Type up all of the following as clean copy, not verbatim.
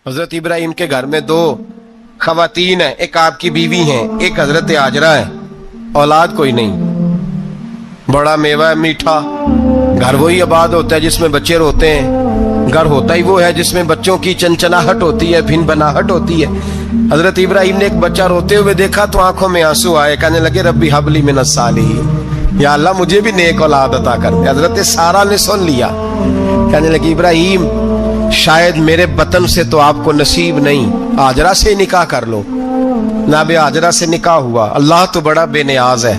حضرت ابراہیم کے گھر میں دو خواتین ہیں، ایک آپ کی بیوی ہیں، ایک حضرت ہاجرہ ہے. اولاد کوئی نہیں، بڑا میوہ ہے میٹھا. گھر وہی آباد ہوتا ہے جس میں بچے روتے ہیں، گھر ہوتا ہی وہ ہے جس میں بچوں کی چنچناہٹ ہوتی ہے، بھن بناہٹ ہوتی ہے. حضرت ابراہیم نے ایک بچہ روتے ہوئے دیکھا تو آنکھوں میں آنسو آئے، کہنے لگے ربی حب لی من الصالحین، یا اللہ مجھے بھی نیک اولاد عطا کر دے. حضرت سارہ نے سن لیا، کہنے لگی ابراہیم شاید میرے بطن سے تو آپ کو نصیب نہیں، ہاجرہ سے نکاح کر لو. جناب ہاجرہ سے نکاح ہوا. اللہ تو بڑا بے نیاز ہے،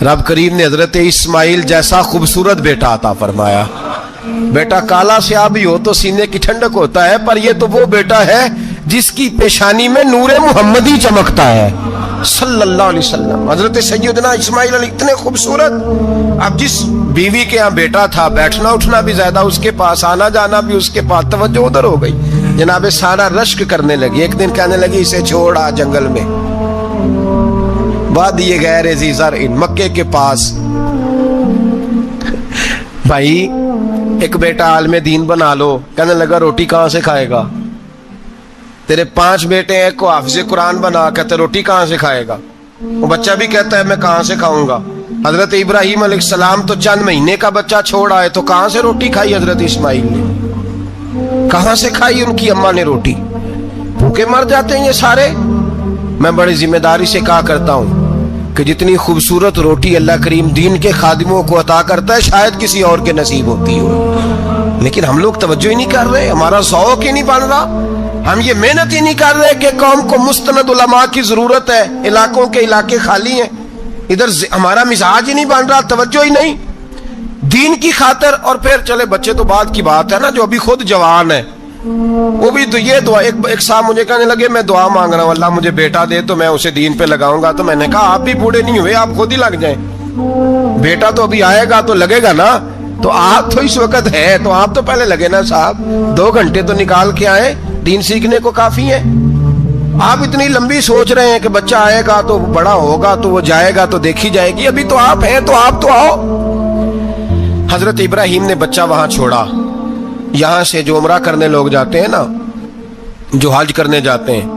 رب کریم نے حضرت اسماعیل جیسا خوبصورت بیٹا عطا فرمایا. بیٹا کالا سیاہ بھی ہو تو سینے کی ٹھنڈک ہوتا ہے، پر یہ تو وہ بیٹا ہے جس کی پیشانی میں نور محمدی چمکتا ہے صلی اللہ علیہ وسلم. حضرت سیدنا اسماعیل علیہ اتنے خوبصورت. اب جس بیوی کے ہاں بیٹا تھا، بیٹھنا اٹھنا بھی زیادہ اس کے پاس، آنا جانا بھی اس کے پاس، توجہ ادھر ہو گئی. جناب سارہ رشک کرنے لگی. ایک دن کہنے لگی اسے چھوڑ آ جنگل میں، وادی غیر ذی زرع، مکے کے پاس. بھائی ایک بیٹا عالم دین بنا لو. کہنے لگا روٹی کہاں سے کھائے گا؟ تیرے 5 بیٹے ہیں، کو حافظ قرآن بنا، کہتے روٹی کہاں سے کھائے گا؟ وہ بچہ بھی کہتا ہے میں کہاں سے کھاؤں گا. حضرت ابراہیم علیہ السلام تو چند مہینے کا بچہ چھوڑ آئے، تو کہاں سے روٹی کھائی حضرت اسماعیل نے؟ کہاں سے کھائی ان کی اماں نے روٹی؟ بھوکے مر جاتے ہیں یہ سارے. میں بڑی ذمہ داری سے کہا کرتا ہوں کہ جتنی خوبصورت روٹی اللہ کریم دین کے خادموں کو عطا کرتا ہے شاید کسی اور کے نصیب ہوتی ہو، لیکن ہم لوگ توجہ ہی نہیں کر رہے، ہمارا ذوق ہی نہیں بن رہا، ہم یہ محنت ہی نہیں کر رہے کہ قوم کو مستند علماء کی ضرورت ہے. علاقوں کے علاقے خالی ہیں، ادھر ہمارا مزاج ہی نہیں بن رہا، توجہ ہی نہیں دین کی خاطر. اور پھر چلے بچے تو بعد کی بات ہے نا، جو ابھی خود جوان ہے وہ بھی تو یہ دعا. ایک صاحب مجھے کہنے لگے میں دعا مانگ رہا ہوں اللہ مجھے بیٹا دے تو میں اسے دین پہ لگاؤں گا. تو میں نے کہا آپ بھی بوڑھے نہیں ہوئے، آپ خود ہی لگ جائیں. بیٹا تو ابھی آئے گا تو لگے گا نا. تو آپ تو اس وقت ہے تو آپ تو پہلے لگے نا صاحب، 2 گھنٹے تو نکال کے آئے، دین سیکھنے کو کافی ہے. آپ اتنی لمبی سوچ رہے ہیں کہ بچہ آئے گا تو بڑا ہوگا تو وہ جائے گا تو دیکھی جائے گی. ابھی تو آپ ہیں تو آپ تو آؤ. حضرت ابراہیم نے بچہ وہاں چھوڑا. یہاں سے جو عمرہ کرنے لوگ جاتے ہیں نا، جو حج کرنے جاتے ہیں،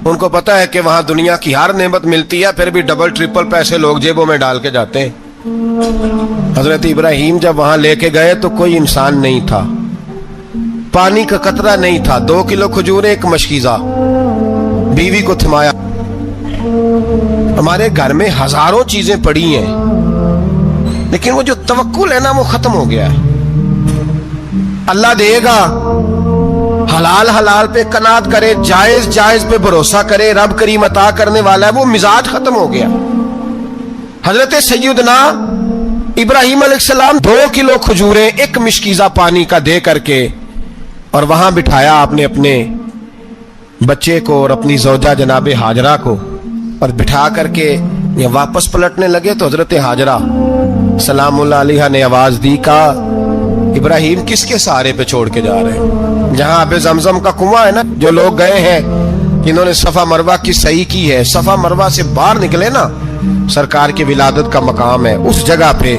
ان کو پتا ہے کہ وہاں دنیا کی ہر نعمت ملتی ہے، پھر بھی ڈبل ٹرپل پیسے لوگ جیبوں میں ڈال کے جاتے ہیں. حضرت ابراہیم جب وہاں لے کے گئے تو کوئی انسان نہیں تھا، پانی کا قطرہ نہیں تھا، 2 کلو کھجوریں، ایک مشکیزہ. بیوی کو تھمایا. ہمارے گھر میں ہزاروں چیزیں پڑی ہیں لیکن وہ جو توکل ہے نا وہ ختم ہو گیا ہے. اللہ دے گا، حلال حلال پہ قناعت کرے، جائز جائز پہ بھروسہ کرے، رب کریم عطا کرنے والا ہے، وہ مزاج ختم ہو گیا. حضرت سیدنا ابراہیم علیہ السلام 2 کلو کھجوریں، ایک مشکیزہ پانی کا دے کر کے، اور وہاں بٹھایا آپ نے اپنے بچے کو اور اپنی زوجہ جناب ہاجرہ کو، اور بٹھا کر کے یہ واپس پلٹنے لگے تو حضرت ہاجرہ سلام اللہ علیہ نے آواز دی، کہا ابراہیم کس کے سہارے پہ چھوڑ کے جا رہے ہیں؟ جہاں آب زمزم کا کنواں ہے نا، جو لوگ گئے ہیں جنہوں نے صفا مروہ کی صحیح کی ہے، صفا مروہ سے باہر نکلے نا، سرکار کی ولادت کا مقام ہے، اس جگہ پہ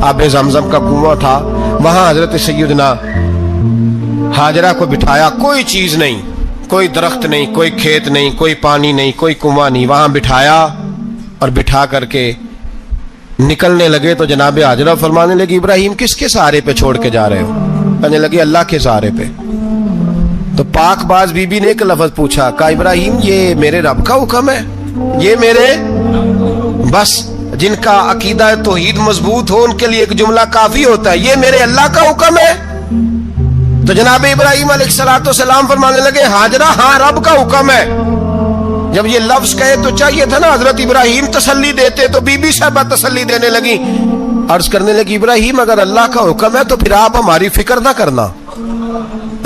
آب زمزم کا کنواں تھا. وہاں حضرت سیدنا ہاجرہ کو بٹھایا. کوئی چیز نہیں، کوئی درخت نہیں، کوئی کھیت نہیں، کوئی پانی نہیں، کوئی کنواں نہیں. وہاں بٹھایا اور بٹھا کر کے نکلنے لگے تو جناب ہاجرہ فرمانے لگی ابراہیم کس کے سہارے پہ چھوڑ کے جا رہے ہو؟ کہنے لگے اللہ کے سہارے پہ. تو پاک باز بی بی نے ایک لفظ پوچھا، کہا ابراہیم یہ میرے رب کا حکم ہے، یہ میرے، بس جن کا عقیدہ توحید مضبوط ہو ان کے لیے ایک جملہ کافی ہوتا ہے، یہ میرے اللہ کا حکم ہے. تو جناب ابراہیم علیہ السلام فرمانے لگے ہاجرہ ہاں رب کا حکم ہے. جب یہ لفظ کہے تو چاہیے تھا نا حضرت ابراہیم تسلی دیتے، تو بی بی صاحبہ تسلی دینے لگی، عرض کرنے لگی ابراہیم اگر اللہ کا حکم ہے تو پھر آپ ہماری فکر نہ کرنا.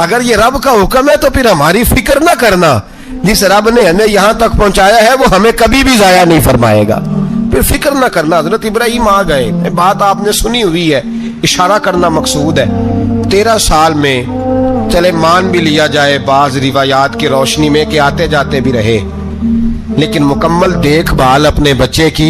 اگر یہ رب کا حکم ہے تو پھر ہماری فکر نہ کرنا. جس رب نے ہمیں یہاں تک پہنچایا ہے وہ ہمیں کبھی بھی ضائع نہیں فرمائے گا، پھر فکر نہ کرنا. حضرت ابراہیم آ گئے. بات آپ نے سنی ہوئی ہے، اشارہ کرنا مقصود ہے. 13 سال میں چلے مان بھی لیا جائے بعض روایات کی روشنی میں کہ آتے جاتے بھی رہے، لیکن مکمل دیکھ بھال اپنے بچے کی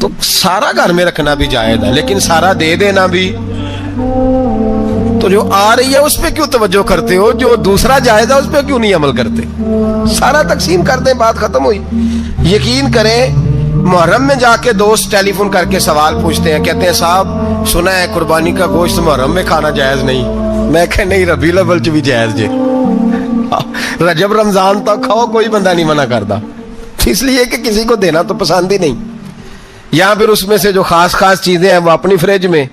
تو سارا گھر میں رکھنا بھی جائز ہے، لیکن سارا دے دینا بھی، تو جو آ رہی ہے اس پہ کیوں توجہ کرتے ہو؟ جو دوسرا جائز ہے اس پہ کیوں نہیں عمل کرتے؟ سارا تقسیم کر دیں، بات ختم ہوئی۔ یقین کریں، محرم میں جا کے دوست ٹیلی فون کر کے سوال پوچھتے ہیں، کہتے ہیں صاحب سنا ہے قربانی کا گوشت محرم میں کھانا جائز نہیں۔ میں کہ نہیں، ربیع الاول چ بھی جائز جے، رجب رمضان تک کھاؤ، کوئی بندہ نہیں منع کرتا، اس لیے کہ کسی کو دینا تو پسند ہی نہیں، یا پھر اس میں سے جو خاص خاص چیزیں ہیں وہ اپنی فریج میں،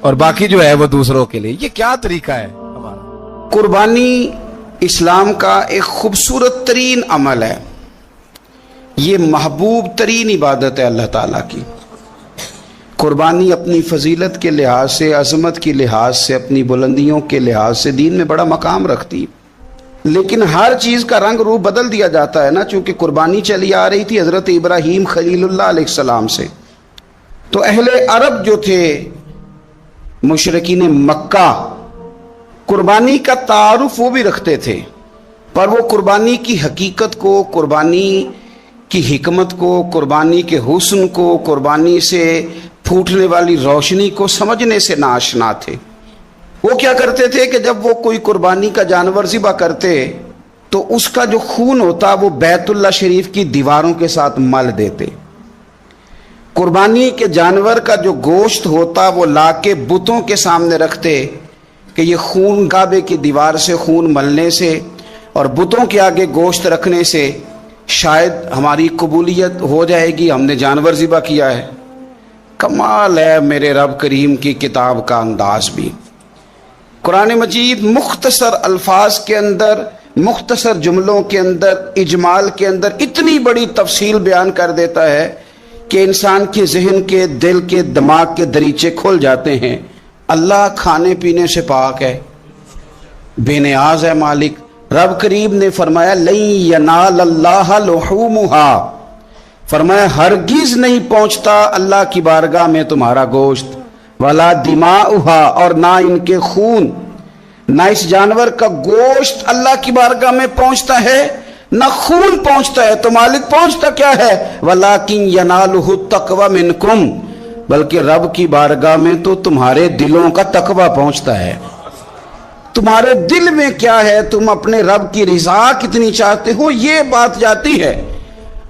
اور باقی جو ہے وہ دوسروں کے لیے۔ یہ کیا طریقہ ہے ہمارا؟ قربانی اسلام کا ایک خوبصورت ترین عمل ہے، یہ محبوب ترین عبادت ہے اللہ تعالیٰ کی۔ قربانی اپنی فضیلت کے لحاظ سے، عظمت کے لحاظ سے، اپنی بلندیوں کے لحاظ سے دین میں بڑا مقام رکھتی، لیکن ہر چیز کا رنگ روپ بدل دیا جاتا ہے نا، چونکہ قربانی چلی آ رہی تھی حضرت ابراہیم خلیل اللہ علیہ السلام سے، تو اہل عرب جو تھے مشرکین مکہ قربانی کا تعارف وہ بھی رکھتے تھے، پر وہ قربانی کی حقیقت کو، قربانی کی حکمت کو، قربانی کے حسن کو، قربانی سے پھوٹنے والی روشنی کو سمجھنے سے ناآشنا تھے۔ وہ کیا کرتے تھے کہ جب وہ کوئی قربانی کا جانور ذبح کرتے تو اس کا جو خون ہوتا وہ بیت اللہ شریف کی دیواروں کے ساتھ مل دیتے، قربانی کے جانور کا جو گوشت ہوتا وہ لا کے بتوں کے سامنے رکھتے کہ یہ خون کعبے کی دیوار سے خون ملنے سے اور بتوں کے آگے گوشت رکھنے سے شاید ہماری قبولیت ہو جائے گی، ہم نے جانور ذبح کیا ہے۔ کمال ہے میرے رب کریم کی کتاب کا انداز بھی۔ قرآن مجید مختصر الفاظ کے اندر، مختصر جملوں کے اندر، اجمال کے اندر اتنی بڑی تفصیل بیان کر دیتا ہے کہ انسان کے ذہن کے، دل کے، دماغ کے دریچے کھل جاتے ہیں۔ اللہ کھانے پینے سے پاک ہے، بے نیاز ہے مالک۔ رب کریم نے فرمایا لن ینال اللہ لحومها، فرمایا ہرگز نہیں پہنچتا اللہ کی بارگاہ میں تمہارا گوشت، ولا دماؤها، اور نہ ان کے خون، نہ اس جانور کا گوشت اللہ کی بارگاہ میں پہنچتا ہے، نہ خون پہنچتا ہے، تو مالک پہنچتا کیا ہے؟ ولیکن ینالہ التقوی منکم، بلکہ رب کی بارگاہ میں تو تمہارے دلوں کا تقوی پہنچتا ہے۔ تمہارے دل میں کیا ہے، تم اپنے رب کی رضا کتنی چاہتے ہو، یہ بات جاتی ہے۔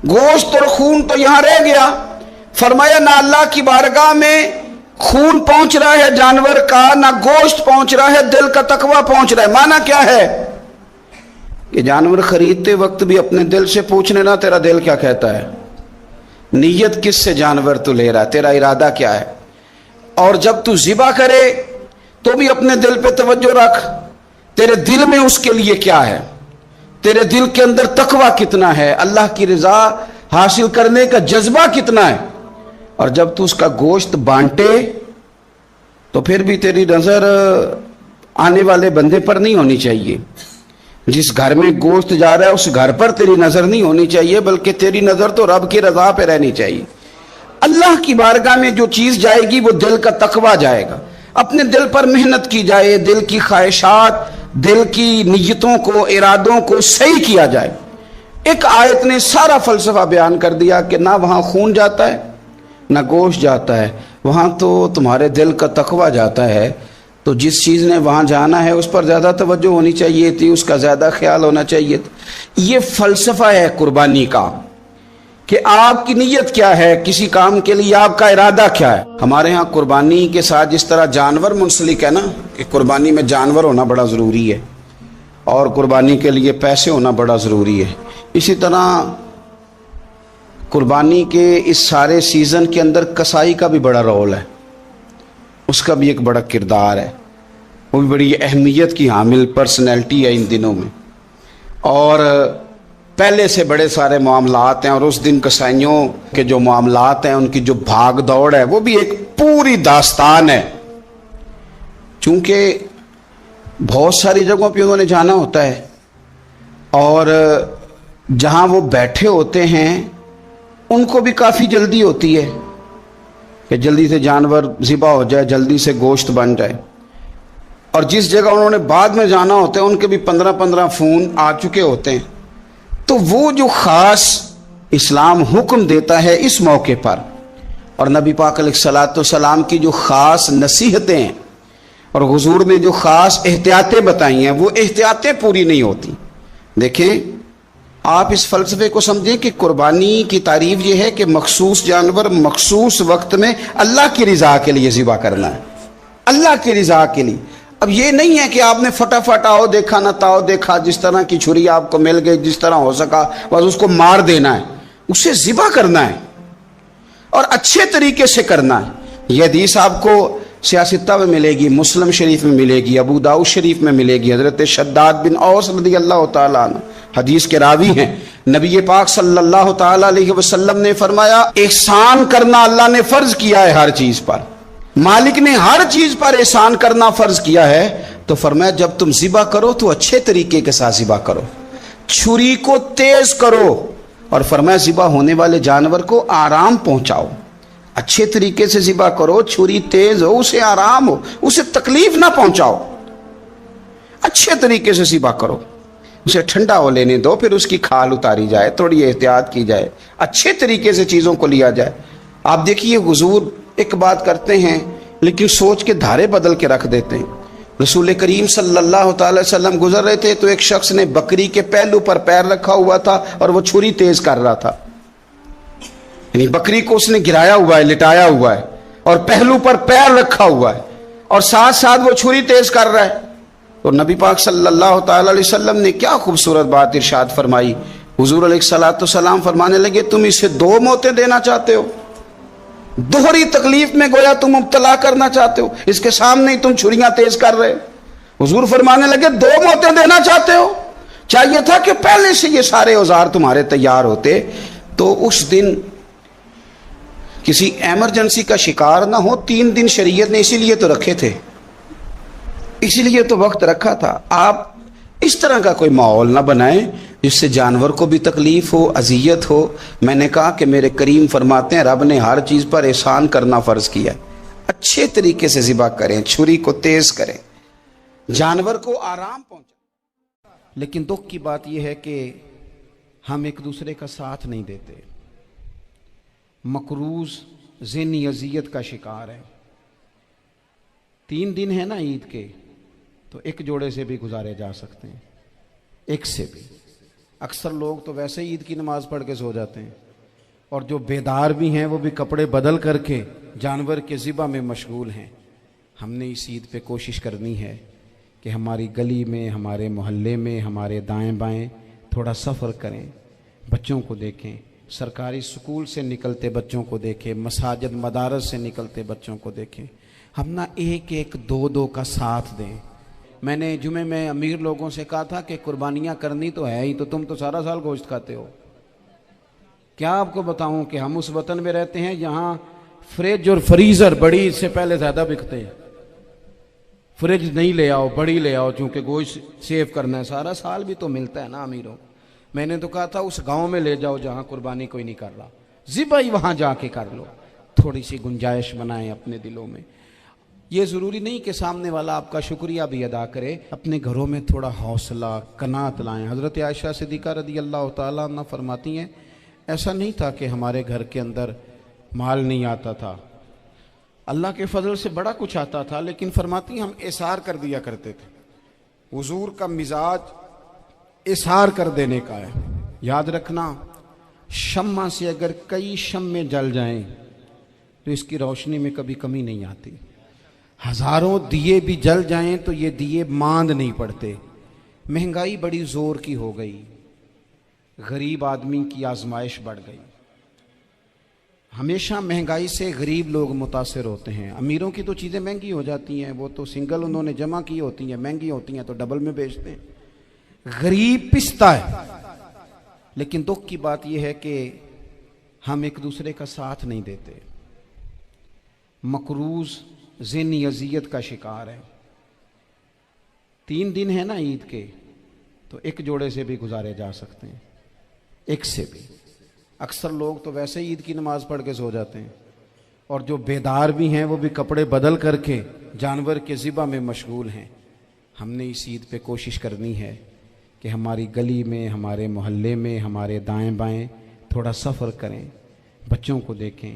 گوشت اور خون تو یہاں رہ گیا، فرمایا نہ اللہ کی بارگاہ میں خون پہنچ رہا ہے جانور کا، نہ گوشت پہنچ رہا ہے، دل کا تقوی پہنچ رہا ہے۔ معنی کیا ہے کہ جانور خریدتے وقت بھی اپنے دل سے پوچھ لینا تیرا دل کیا کہتا ہے، نیت کس سے جانور تو لے رہا ہے، تیرا ارادہ کیا ہے، اور جب تو ذبح کرے تو بھی اپنے دل پہ توجہ رکھ، تیرے دل میں اس کے لیے کیا ہے، تیرے دل کے اندر تقوی کتنا ہے، اللہ کی رضا حاصل کرنے کا جذبہ کتنا ہے۔ اور جب تو اس کا گوشت بانٹے تو پھر بھی تیری نظر آنے والے بندے پر نہیں ہونی چاہیے، جس گھر میں گوشت جا رہا ہے اس گھر پر تیری نظر نہیں ہونی چاہیے، بلکہ تیری نظر تو رب کی رضا پہ رہنی چاہیے۔ اللہ کی بارگاہ میں جو چیز جائے گی وہ دل کا تقوی جائے گا، اپنے دل پر محنت کی جائے، دل کی خواہشات، دل کی نیتوں کو، ارادوں کو صحیح کیا جائے۔ ایک آیت نے سارا فلسفہ بیان کر دیا کہ نہ وہاں خون جاتا ہے نہ گوشت جاتا ہے، وہاں تو تمہارے دل کا تقوی جاتا ہے، تو جس چیز نے وہاں جانا ہے اس پر زیادہ توجہ ہونی چاہیے تھی، اس کا زیادہ خیال ہونا چاہیے تھا۔ یہ فلسفہ ہے قربانی کا کہ آپ کی نیت کیا ہے، کسی کام کے لیے آپ کا ارادہ کیا ہے۔ ہمارے ہاں قربانی کے ساتھ جس طرح جانور منسلک ہے نا، کہ قربانی میں جانور ہونا بڑا ضروری ہے اور قربانی کے لیے پیسے ہونا بڑا ضروری ہے، اسی طرح قربانی کے اس سارے سیزن کے اندر کسائی کا بھی بڑا رول ہے، اس کا بھی ایک بڑا کردار ہے، وہ بھی بڑی اہمیت کی حامل پرسنالٹی ہے ان دنوں میں، اور پہلے سے بڑے سارے معاملات ہیں، اور اس دن کسائیوں کے جو معاملات ہیں ان کی جو بھاگ دوڑ ہے وہ بھی ایک پوری داستان ہے، چونکہ بہت ساری جگہوں پہ انہوں نے جانا ہوتا ہے، اور جہاں وہ بیٹھے ہوتے ہیں ان کو بھی کافی جلدی ہوتی ہے کہ جلدی سے جانور ذبح ہو جائے، جلدی سے گوشت بن جائے، اور جس جگہ انہوں نے بعد میں جانا ہوتا ہے ان کے بھی 15 فون آ چکے ہوتے ہیں۔ تو وہ جو خاص اسلام حکم دیتا ہے اس موقع پر اور نبی پاک علیہ السلام کی جو خاص نصیحتیں ہیں اور حضور نے جو خاص احتیاطیں بتائی ہیں وہ احتیاطیں پوری نہیں ہوتی. دیکھیں آپ اس فلسفے کو سمجھیں کہ قربانی کی تعریف یہ ہے کہ مخصوص جانور مخصوص وقت میں اللہ کی رضا کے لیے ذبح کرنا ہے, اللہ کی رضا کے لیے. اب یہ نہیں ہے کہ آپ نے فٹافٹ آؤ دیکھا نہ تاؤ دیکھا, جس طرح کی چھری آپ کو مل گئی جس طرح ہو سکا بس اس کو مار دینا ہے. اسے ذبح کرنا ہے اور اچھے طریقے سے کرنا ہے. یہ حدیث آپ کو سیاستہ میں ملے گی, مسلم شریف میں ملے گی, ابو داؤد شریف میں ملے گی. حضرت شداد بن اوس رضی اللہ تعالیٰ عنہ حدیث کے راوی ہیں. نبی پاک صلی اللہ تعالیٰ علیہ وسلم نے فرمایا احسان کرنا اللہ نے فرض کیا ہے ہر چیز پر, مالک نے ہر چیز پر احسان کرنا فرض کیا ہے. تو فرمایا جب تم ذبح کرو تو اچھے طریقے کے ساتھ ذبح کرو, چھری کو تیز کرو, اور فرمایا ذبح ہونے والے جانور کو آرام پہنچاؤ. اچھے طریقے سے ذبح کرو, چھری تیز ہو, اسے آرام ہو, اسے تکلیف نہ پہنچاؤ. اچھے طریقے سے ذبح کرو, اسے ٹھنڈا ہو لینے دو, پھر اس کی کھال اتاری جائے, تھوڑی احتیاط کی جائے, اچھے طریقے سے چیزوں کو لیا جائے. آپ دیکھیے حضور ایک بات کرتے ہیں لیکن سوچ کے دھارے بدل کے رکھ دیتے ہیں. رسول کریم صلی اللہ تعالی وسلم گزر رہے تھے تو ایک شخص نے بکری کے پہلو پر پیر رکھا ہوا تھا اور وہ چھری تیز کر رہا تھا. یعنی بکری کو اس نے گرایا ہوا ہے, لٹایا ہوا ہے, اور پہلو پر پیر رکھا ہوا ہے, اور ساتھ ساتھ وہ چھری تیز کر رہا ہے. تو نبی پاک صلی اللہ تعالی علیہ وسلم نے کیا خوبصورت بات ارشاد فرمائی. حضور علیہ السلام فرمانے لگے تم اسے 2 موتیں دینا چاہتے ہو, دوہری تکلیف میں گویا تم مبتلا کرنا چاہتے ہو, اس کے سامنے ہی تم چھریاں تیز کر رہے. حضور فرمانے لگے 2 موتیں دینا چاہتے ہو, چاہیے تھا کہ پہلے سے یہ سارے اوزار تمہارے تیار ہوتے تو اس دن کسی ایمرجنسی کا شکار نہ ہو. 3 دن شریعت نے اسی لیے تو رکھے تھے, اسی لیے تو وقت رکھا تھا. آپ اس طرح کا کوئی ماحول نہ بنائیں جس سے جانور کو بھی تکلیف ہو, اذیت ہو. میں نے کہا کہ میرے کریم فرماتے ہیں رب نے ہر چیز پر احسان کرنا فرض کیا ہے. اچھے طریقے سے ذبح کریں, چھری کو تیز کریں, جانور کو آرام پہنچائیں. لیکن دکھ کی بات یہ ہے کہ ہم ایک دوسرے کا ساتھ نہیں دیتے. مقروض ذہنی اذیت کا شکار ہے. 3 دن ہے نا عید کے, تو ایک جوڑے سے بھی گزارے جا سکتے ہیں, ایک سے بھی. اکثر لوگ تو ویسے ہی عید کی نماز پڑھ کے سو جاتے ہیں, اور جو بیدار بھی ہیں وہ بھی کپڑے بدل کر کے جانور کے ذبح میں مشغول ہیں. ہم نے اس عید پہ کوشش کرنی ہے کہ ہماری گلی میں, ہمارے محلے میں, ہمارے دائیں بائیں تھوڑا سفر کریں, بچوں کو دیکھیں, سرکاری سکول سے نکلتے بچوں کو دیکھیں, مساجد مدارس سے نکلتے بچوں کو دیکھیں. ہم نہ 1-1 2-2 کا ساتھ دیں. میں نے جمعے میں امیر لوگوں سے کہا تھا کہ قربانیاں کرنی تو ہے ہی, تو تم تو سارا سال گوشت کھاتے ہو. کیا آپ کو بتاؤں کہ ہم اس وطن میں رہتے ہیں جہاں فریج اور فریزر بڑی عید سے پہلے زیادہ بکتے ہیں. فریج نہیں لے آؤ, بڑی لے آؤ, چونکہ گوشت سیو کرنا ہے. سارا سال بھی تو ملتا ہے نا امیروں. میں نے تو کہا تھا اس گاؤں میں لے جاؤ جہاں قربانی کوئی نہیں کر رہا, ذبح ہی وہاں جا کے کر لو. تھوڑی سی گنجائش بنائیں اپنے دلوں میں. یہ ضروری نہیں کہ سامنے والا آپ کا شکریہ بھی ادا کرے, اپنے گھروں میں تھوڑا حوصلہ قناعت لائیں. حضرت عائشہ صدیقہ رضی اللہ تعالیٰ عنہ فرماتی ہیں ایسا نہیں تھا کہ ہمارے گھر کے اندر مال نہیں آتا تھا, اللہ کے فضل سے بڑا کچھ آتا تھا, لیکن فرماتی ہیں ہم احسار کر دیا کرتے تھے. حضور کا مزاج احسار کر دینے کا ہے. یاد رکھنا شمع سے اگر کئی شمعیں جل جائیں تو اس کی روشنی میں کبھی کمی نہیں آتی. 1000 دیے بھی جل جائیں تو یہ دیے ماند نہیں پڑتے. مہنگائی بڑی زور کی ہو گئی, غریب آدمی کی آزمائش بڑھ گئی. ہمیشہ مہنگائی سے غریب لوگ متاثر ہوتے ہیں. امیروں کی تو چیزیں مہنگی ہو جاتی ہیں, وہ تو سنگل انہوں نے جمع کی ہوتی ہیں, مہنگی ہوتی ہیں تو ڈبل میں بیچتے ہیں. غریب پستا ہے. لیکن دکھ کی بات یہ ہے کہ ہم ایک دوسرے کا ساتھ نہیں دیتے. مقروض ذہنی اذیت کا شکار ہے. 3 دن ہے نا عید کے, تو ایک جوڑے سے بھی گزارے جا سکتے ہیں, ایک سے بھی. اکثر لوگ تو ویسے ہی عید کی نماز پڑھ کے سو جاتے ہیں, اور جو بیدار بھی ہیں وہ بھی کپڑے بدل کر کے جانور کے ذبح میں مشغول ہیں. ہم نے اس عید پہ کوشش کرنی ہے کہ ہماری گلی میں, ہمارے محلے میں, ہمارے دائیں بائیں تھوڑا سفر کریں, بچوں کو دیکھیں,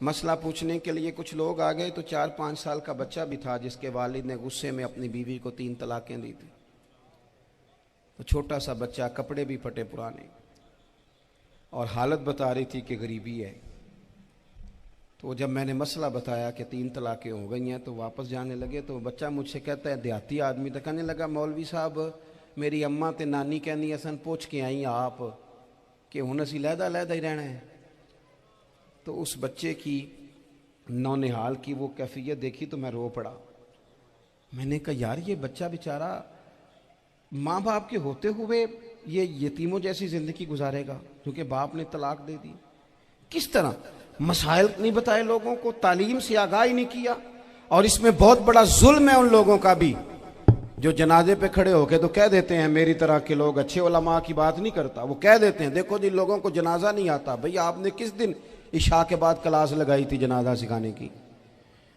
مسئلہ پوچھنے کے لیے کچھ لوگ آ گئے تو 4-5 سال کا بچہ بھی تھا جس کے والد نے غصے میں اپنی بیوی کو 3 طلاقیں دی تھی. تو چھوٹا سا بچہ، کپڑے بھی پھٹے پرانے، اور حالت بتا رہی تھی کہ غریبی ہے. تو جب میں نے مسئلہ بتایا کہ 3 طلاقیں ہو گئی ہیں تو واپس جانے لگے، تو بچہ مجھ سے کہتا ہے، دیہاتی آدمی تو کہنے لگا، مولوی صاحب میری اماں تے نانی کہنی اسن پوچھ کے آئی آپ کہ ہن اسی لہدا لہدا ہی رہنا ہے. تو اس بچے کی نونہال کی وہ کیفیت دیکھی تو میں رو پڑا. میں نے کہا یار یہ بچہ بیچارہ ماں باپ کے ہوتے ہوئے یہ یتیموں جیسی زندگی گزارے گا کیونکہ باپ نے طلاق دے دی. کس طرح مسائل نہیں بتائے لوگوں کو، تعلیم سے آگاہی نہیں کیا. اور اس میں بہت بڑا ظلم ہے ان لوگوں کا بھی جو جنازے پہ کھڑے ہو کے تو کہہ دیتے ہیں، میری طرح کے لوگ اچھے علماء کی بات نہیں کرتا، وہ کہہ دیتے ہیں دیکھو جن لوگوں کو جنازہ نہیں آتا. بھئی آپ نے کس دن عشاء کے بعد کلاس لگائی تھی جنازہ سکھانے کی؟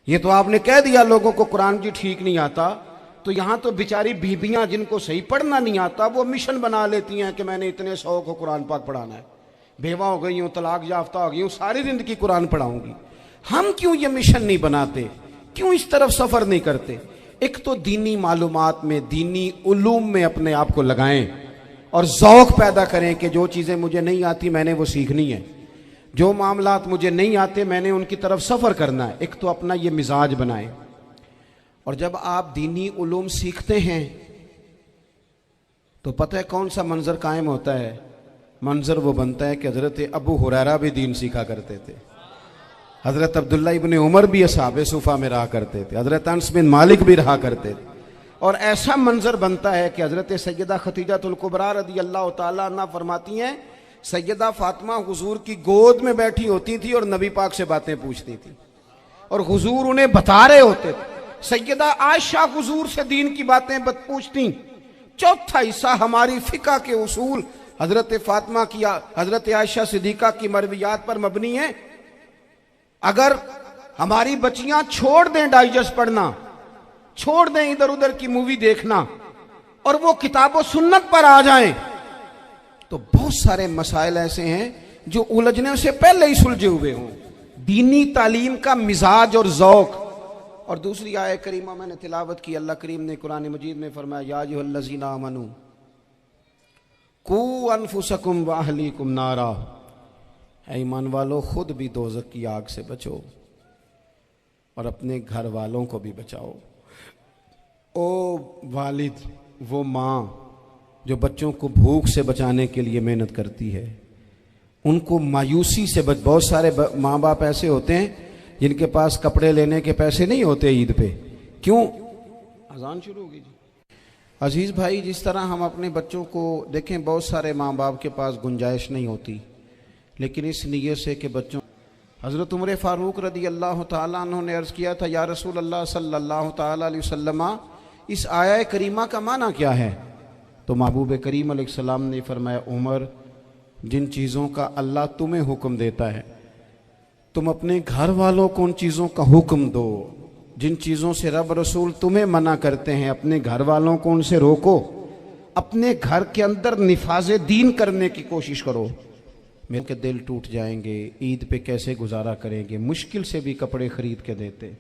یہ تو آپ نے کہہ دیا لوگوں کو قرآن جی ٹھیک نہیں آتا. تو یہاں تو بیچاری بیبیاں جن کو صحیح پڑھنا نہیں آتا وہ مشن بنا لیتی ہیں کہ میں نے اتنے 100 کو قرآن پاک پڑھانا ہے، بیوہ ہو گئی ہوں، طلاق یافتہ ہو گئی ہوں، ساری زندگی قرآن پڑھاؤں گی. ہم کیوں یہ مشن نہیں بناتے؟ کیوں اس طرف سفر نہیں کرتے؟ ایک تو دینی معلومات میں، دینی علوم میں اپنے آپ کو لگائیں اور ذوق پیدا کریں کہ جو چیزیں مجھے نہیں آتی میں نے وہ سیکھنی ہے، جو معاملات مجھے نہیں آتے میں نے ان کی طرف سفر کرنا ہے. ایک تو اپنا یہ مزاج بنائیں. اور جب آپ دینی علوم سیکھتے ہیں تو پتہ ہے کون سا منظر قائم ہوتا ہے؟ منظر وہ بنتا ہے کہ حضرت ابو ہریرہ بھی دین سیکھا کرتے تھے، حضرت عبداللہ ابن عمر بھی اصحاب صفہ میں رہا کرتے تھے، حضرت انس بن مالک بھی رہا کرتے تھے. اور ایسا منظر بنتا ہے کہ حضرت سیدہ خدیجہ الکبریٰ رضی اللہ تعالیٰ عنہ فرماتی ہیں سیدہ فاطمہ حضور کی گود میں بیٹھی ہوتی تھی اور نبی پاک سے باتیں پوچھتی تھی اور حضور انہیں بتا رہے ہوتے تھے. سیدہ عائشہ حضور سے دین کی باتیں پوچھتی. چوتھا حصہ ہماری فقہ کے اصول حضرت فاطمہ کی، حضرت عائشہ صدیقہ کی مرویات پر مبنی ہیں. اگر ہماری بچیاں چھوڑ دیں ڈائجسٹ پڑھنا، چھوڑ دیں ادھر ادھر کی مووی دیکھنا اور وہ کتاب و سنت پر آ جائیں تو بہت سارے مسائل ایسے ہیں جو الجھنے سے پہلے ہی سلجھے ہوئے ہوں. دینی تعلیم کا مزاج اور ذوق. اور دوسری آیہ کریمہ میں نے تلاوت کی، اللہ کریم نے قرآن مجید میں فرمایا یا ایھا الذین آمنوا قوا انفسکم واہلیکم نارا، اے ایمان والو خود بھی دوزخ کی آگ سے بچو اور اپنے گھر والوں کو بھی بچاؤ. او والد، وہ ماں جو بچوں کو بھوک سے بچانے کے لیے محنت کرتی ہے، ان کو مایوسی سے بہت سارے ماں باپ ایسے ہوتے ہیں جن کے پاس کپڑے لینے کے پیسے نہیں ہوتے عید پہ. کیوں؟ اذان شروع ہوگی جی. عزیز بھائی، جس طرح ہم اپنے بچوں کو دیکھیں، بہت سارے ماں باپ کے پاس گنجائش نہیں ہوتی، لیکن اس نیت سے کہ بچوں، حضرت عمر فاروق رضی اللہ تعالیٰ عنہ نے عرض کیا تھا یا رسول اللہ صلی اللہ تعالیٰ علیہ وسلم اس آیہ کریمہ کا معنی کیا ہے؟ تو محبوب کریم علیہ السلام نے فرمایا عمر، جن چیزوں کا اللہ تمہیں حکم دیتا ہے تم اپنے گھر والوں کو ان چیزوں کا حکم دو، جن چیزوں سے رب رسول تمہیں منع کرتے ہیں اپنے گھر والوں کو ان سے روکو، اپنے گھر کے اندر نفاذ دین کرنے کی کوشش کرو. میرے کے دل ٹوٹ جائیں گے، عید پہ کیسے گزارا کریں گے، مشکل سے بھی کپڑے خرید کے دیتے.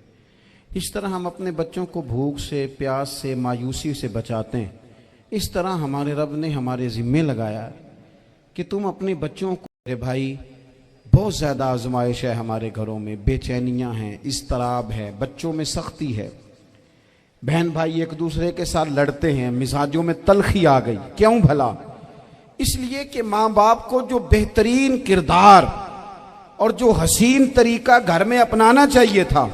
اس طرح ہم اپنے بچوں کو بھوک سے، پیاس سے، مایوسی سے بچاتے ہیں. اس طرح ہمارے رب نے ہمارے ذمے لگایا کہ تم اپنے بچوں کو، میرے بھائی بہت زیادہ آزمائش ہے ہمارے گھروں میں، بے چینیاں ہیں، اضطراب ہے، بچوں میں سختی ہے، بہن بھائی ایک دوسرے کے ساتھ لڑتے ہیں، مزاجوں میں تلخی آ گئی. کیوں بھلا؟ اس لیے کہ ماں باپ کو جو بہترین کردار اور جو حسین طریقہ گھر میں اپنانا چاہیے تھا،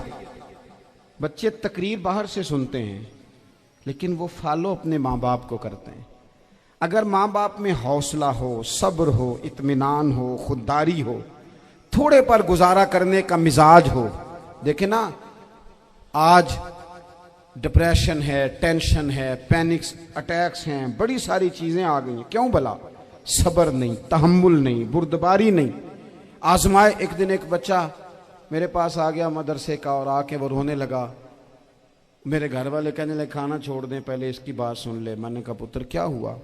بچے تقریر باہر سے سنتے ہیں لیکن وہ فالو اپنے ماں باپ کو کرتے ہیں. اگر ماں باپ میں حوصلہ ہو، صبر ہو، اطمینان ہو، خودداری ہو، تھوڑے پر گزارا کرنے کا مزاج ہو. دیکھیں نا، آج ڈپریشن ہے، ٹینشن ہے، پینکس اٹیکس ہیں، بڑی ساری چیزیں آ گئی ہیں. کیوں بھلا؟ صبر نہیں، تحمل نہیں، بردباری نہیں. آزمائے. ایک دن ایک بچہ میرے پاس آ گیا مدرسے کا اور آ کے وہ رونے لگا. میرے گھر والے کہنے لگے کھانا چھوڑ دیں، پہلے اس کی بات سن لے. میں نے کہا پتر کیا ہوا؟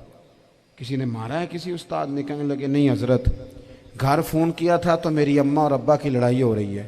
کسی نے مارا ہے کسی استاد نے؟ کہنے لگے نہیں حضرت، گھر فون کیا تھا تو میری اماں اور ابا کی لڑائی ہو رہی ہے.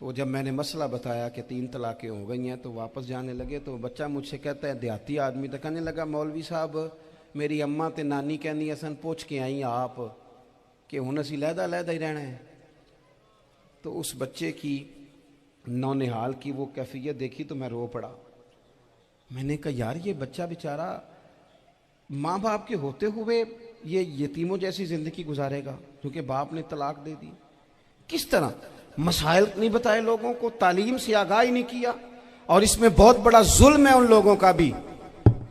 تو جب میں نے مسئلہ بتایا کہ 3 طلاقیں ہو گئی ہیں تو واپس جانے لگے تو بچہ مجھ سے کہتا ہے دیہاتی آدمی تو کہنے لگا مولوی صاحب میری اماں تے نانی کہنی اسن پوچھ کے آئی آپ کہ ہن اسی لہدا لہدا ہی رہنا ہے. تو اس بچے کی نونہال کی وہ کیفیت دیکھی تو میں رو پڑا. میں نے کہا یار یہ بچہ بیچارہ ماں باپ کے ہوتے ہوئے یہ یتیموں جیسی زندگی گزارے گا کیونکہ باپ نے طلاق دے دی. کس طرح مسائل نہیں بتائے لوگوں کو, تعلیم سے آگاہی نہیں کیا. اور اس میں بہت بڑا ظلم ہے ان لوگوں کا بھی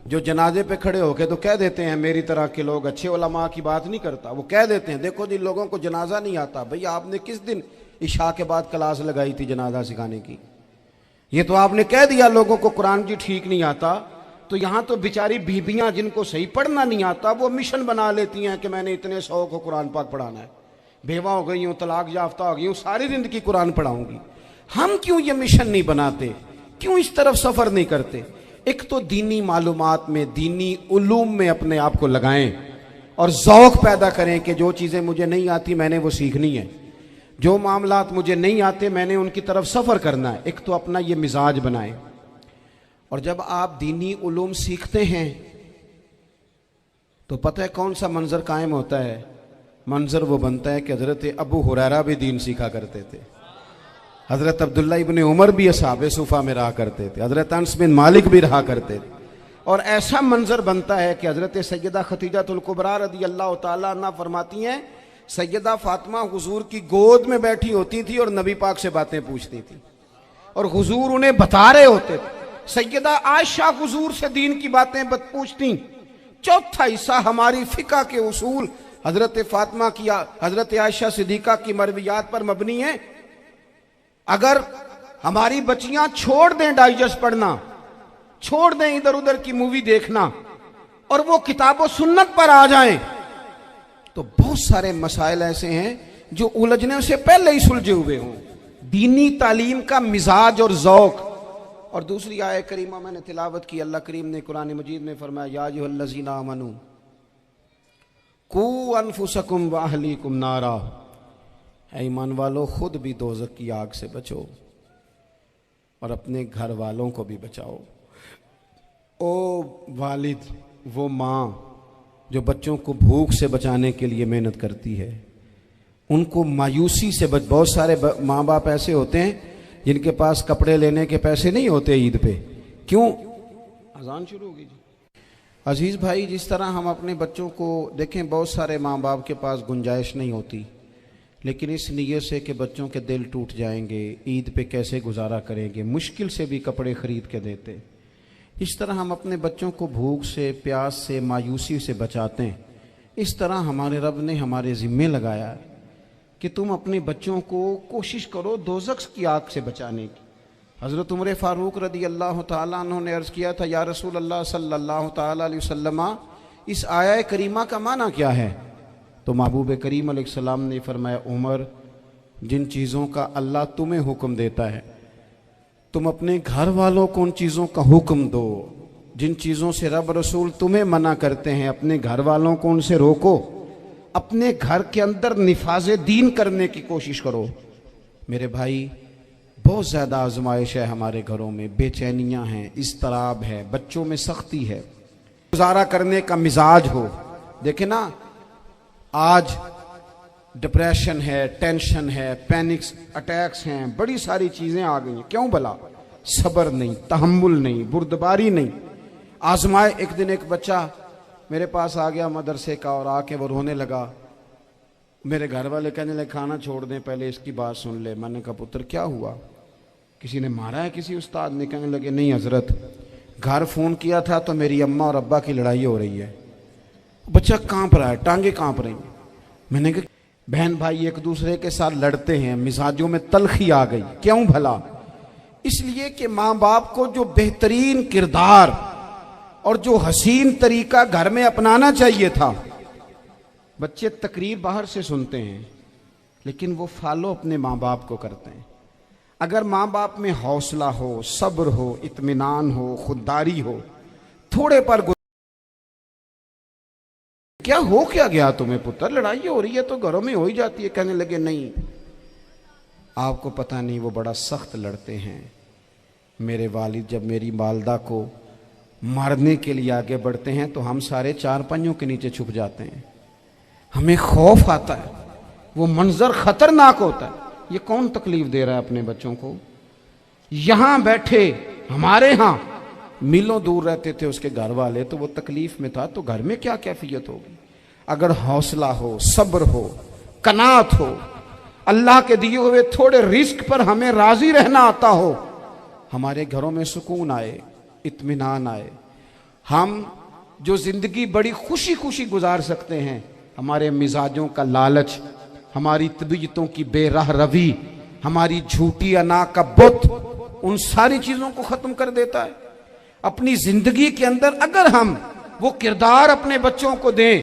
جو جنازے پہ کھڑے ہو کے تو کہہ دیتے ہیں میری طرح کے لوگ اچھے علماء کی بات نہیں کرتا, وہ کہہ دیتے ہیں دیکھو جن لوگوں کو جنازہ نہیں آتا. بھئی آپ نے کس دن عشاء کے بعد کلاس لگائی تھی جنازہ سکھانے کی؟ یہ تو آپ نے کہہ دیا لوگوں کو قرآن جی ٹھیک نہیں آتا. تو یہاں تو بیچاری بیبیاں جن کو صحیح پڑھنا نہیں آتا وہ مشن بنا لیتی ہیں کہ میں نے اتنے 100 کو قرآن پاک پڑھانا ہے, بیوہ ہو گئی ہوں, طلاق یافتہ ہو گئی ہوں, ساری زندگی قرآن پڑھاؤں گی. ہم کیوں یہ مشن نہیں بناتے, کیوں اس طرف سفر نہیں کرتے؟ ایک تو دینی معلومات میں, دینی علوم میں اپنے آپ کو لگائیں اور ذوق پیدا کریں کہ جو چیزیں مجھے نہیں آتی میں نے وہ سیکھنی ہے, جو معاملات مجھے نہیں آتے میں نے ان کی طرف سفر کرنا ہے. ایک تو اپنا یہ مزاج بنائیں. اور جب آپ دینی علوم سیکھتے ہیں تو پتہ ہے کون سا منظر قائم ہوتا ہے؟ منظر وہ بنتا ہے کہ حضرت ابو ہریرہ بھی دین سیکھا کرتے تھے, حضرت عبداللہ ابن عمر بھی اصحاب صفہ میں رہا کرتے تھے, حضرت انس بن مالک بھی رہا کرتے تھے. اور ایسا منظر بنتا ہے کہ حضرت سیدہ خدیجہ الکبریٰ رضی اللہ تعالیٰ عنہ فرماتی ہیں سیدہ فاطمہ حضور کی گود میں بیٹھی ہوتی تھی اور نبی پاک سے باتیں پوچھتی تھی اور حضور انہیں بتا رہے ہوتے تھے. سیدہ عائشہ حضور سے دین کی باتیں پوچھتی. چوتھا حصہ ہماری فقہ کے اصول حضرت فاطمہ کی, حضرت عائشہ صدیقہ کی مرویات پر مبنی ہیں. اگر ہماری بچیاں چھوڑ دیں ڈائجسٹ پڑھنا, چھوڑ دیں ادھر ادھر کی مووی دیکھنا اور وہ کتاب و سنت پر آ جائیں تو بہت سارے مسائل ایسے ہیں جو الجھنے سے پہلے ہی سلجھے ہوئے ہوں. دینی تعلیم کا مزاج اور ذوق. اور دوسری آیہ کریمہ میں نے تلاوت کی, اللہ کریم نے قرآن مجید میں فرمایا یا ایھا الذین آمنوا قوا انفسکم واہلیکم نارا, اے ایمان والو خود بھی دوزخ کی آگ سے بچو اور اپنے گھر والوں کو بھی بچاؤ. او والد, وہ ماں جو بچوں کو بھوک سے بچانے کے لیے محنت کرتی ہے, ان کو مایوسی سے بہت سارے ماں باپ ایسے ہوتے ہیں جن کے پاس کپڑے لینے کے پیسے نہیں ہوتے عید پہ. کیوں؟ اذان شروع ہوگی جی. عزیز بھائی, جس طرح ہم اپنے بچوں کو دیکھیں, بہت سارے ماں باپ کے پاس گنجائش نہیں ہوتی لیکن اس نیت سے کہ بچوں کے دل ٹوٹ جائیں گے, عید پہ کیسے گزارا کریں گے, مشکل سے بھی کپڑے خرید کے دیتے. اس طرح ہم اپنے بچوں کو بھوک سے, پیاس سے, مایوسی سے بچاتے ہیں. اس طرح ہمارے رب نے ہمارے ذمے لگایا ہے کہ تم اپنے بچوں کو کوشش کرو دوزخ کی آگ سے بچانے کی. حضرت عمر فاروق رضی اللہ تعالیٰ عنہ نے عرض کیا تھا یا رسول اللہ صلی اللہ تعالیٰ علیہ وسلم اس آیہ کریمہ کا معنی کیا ہے؟ تو محبوب کریم علیہ السلام نے فرمایا عمر, جن چیزوں کا اللہ تمہیں حکم دیتا ہے تم اپنے گھر والوں کو ان چیزوں کا حکم دو, جن چیزوں سے رب رسول تمہیں منع کرتے ہیں اپنے گھر والوں کو ان سے روکو, اپنے گھر کے اندر نفاذ دین کرنے کی کوشش کرو. میرے بھائی, بہت زیادہ آزمائش ہے ہمارے گھروں میں, بے چینیاں ہیں, اضطراب ہے, بچوں میں سختی ہے, گزارا کرنے کا مزاج ہو. دیکھیں نا, آج ڈپریشن ہے, ٹینشن ہے, پینکس اٹیکس ہیں, بڑی ساری چیزیں آ گئی ہیں. کیوں بھلا؟ صبر نہیں, تحمل نہیں, بردباری نہیں. آزمائے. ایک دن ایک بچہ میرے پاس آ گیا مدرسے کا اور آ کے وہ رونے لگا. میرے گھر والے کہنے لگے کھانا چھوڑ دیں, پہلے اس کی بات سن لے. میں نے کہا پتر کیا ہوا, کسی نے مارا ہے کسی استاد نے؟ کہنے لگے نہیں حضرت, گھر فون کیا تھا تو میری اماں اور ابا کی لڑائی ہو رہی ہے. بچہ کانپ رہا ہے, ٹانگیں کانپ رہی ہیں. میں نے کہا بہن بھائی ایک دوسرے کے ساتھ لڑتے ہیں, مزاجوں میں تلخی آ گئی. کیوں بھلا؟ اس لیے کہ ماں باپ کو جو بہترین کردار اور جو حسین طریقہ گھر میں اپنانا چاہیے تھا. بچے تقریر باہر سے سنتے ہیں لیکن وہ فالو اپنے ماں باپ کو کرتے ہیں. اگر ماں باپ میں حوصلہ ہو, صبر ہو, اطمینان ہو, خودداری ہو, تھوڑے پر کیا ہو کیا گیا تمہیں پتر, لڑائی ہو رہی ہے تو گھروں میں ہو ہی جاتی ہے. کہنے لگے نہیں, آپ کو پتہ نہیں وہ بڑا سخت لڑتے ہیں. میرے والد جب میری والدہ کو مارنے کے لیے آگے بڑھتے ہیں تو ہم سارے چارپائیوں کے نیچے چھپ جاتے ہیں. ہمیں خوف آتا ہے, وہ منظر خطرناک ہوتا ہے. یہ کون تکلیف دے رہا ہے اپنے بچوں کو؟ یہاں بیٹھے ہمارے ہاں میلوں دور رہتے تھے اس کے گھر والے, تو وہ تکلیف میں تھا, تو گھر میں کیا کیفیت ہوگی؟ اگر حوصلہ ہو, صبر ہو, قناعت ہو, اللہ کے دیے ہوئے تھوڑے رزق پر ہمیں راضی رہنا آتا ہو, ہمارے گھروں میں سکون آئے, اطمینان آئے. ہم جو زندگی بڑی خوشی خوشی گزار سکتے ہیں, ہمارے مزاجوں کا لالچ, ہماری طبیعتوں کی بے راہ روی, ہماری جھوٹی انا کا بت, ان ساری چیزوں کو ختم کر دیتا ہے. اپنی زندگی کے اندر اگر ہم وہ کردار اپنے بچوں کو دیں